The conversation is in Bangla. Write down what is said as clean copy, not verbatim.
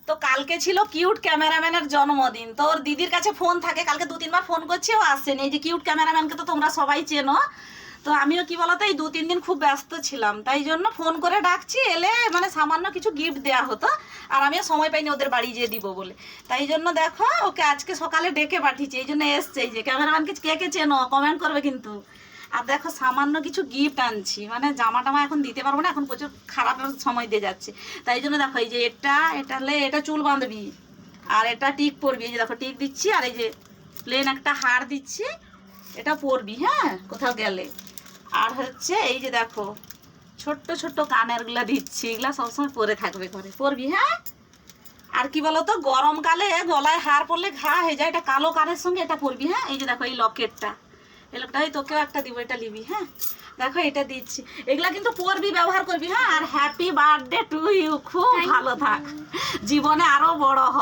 তো কালকে ছিল কিউট ক্যামেরাম্যানের জন্মদিন। তো ওর দিদির কাছে ফোন থাকে, কালকে 2-3 বার ফোন করছি, ও আসেনি। এই যে কিউট ক্যামেরাম্যানকে তো তোমরা সবাই চেনো। তো আমিও কি বলতো এই 2-3 দিন খুব ব্যস্ত ছিলাম, তাই জন্য ফোন করে ডাকছি, এলে মানে সামান্য কিছু গিফট দেওয়া হতো, আর আমিও সময় পাইনি ওদের বাড়ি যেয়ে দিব বলে। তাই জন্য দেখো ওকে আজকে সকালে ডেকে পাঠিয়েছি, এই জন্য এসছে। এই যে ক্যামেরাম্যানকে কে কে চেনো কমেন্ট করবে কিন্তু। আর দেখো সামান্য কিছু গিফট আনছি, মানে জামা টামা এখন দিতে পারবো না, এখন প্রচুর খারাপ সময় দিয়ে যাচ্ছে। তাই জন্য দেখো এই যে এটা চুল বাঁধবি, আর এটা টিক পরবি। এই যে দেখো টিক দিচ্ছি, আর এই যে প্লেন একটা হার দিচ্ছি, এটা পরবি হ্যাঁ কোথাও গেলে। আর হচ্ছে এই যে দেখো ছোট্ট ছোট্ট কানেরগুলা দিচ্ছি, এগুলা সবসময় পরে থাকবে, করে পরবি হ্যাঁ। আর কি বলতো গরমকালে গলায় হার পরলে ঘা হয়ে যায়, এটা কালো কানের সঙ্গে এটা পরবি হ্যাঁ। এই যে দেখো এই লকেটটা, এই লোকটা তোকেও একটা দিব, এটা নিবি হ্যাঁ। দেখো এটা দিচ্ছি, এগুলা কিন্তু পরবি, ব্যবহার করবি হ্যাঁ। আর হ্যাপি বার্থডে টু ইউ, খুব ভালো থাক, জীবনে আরো বড় হ।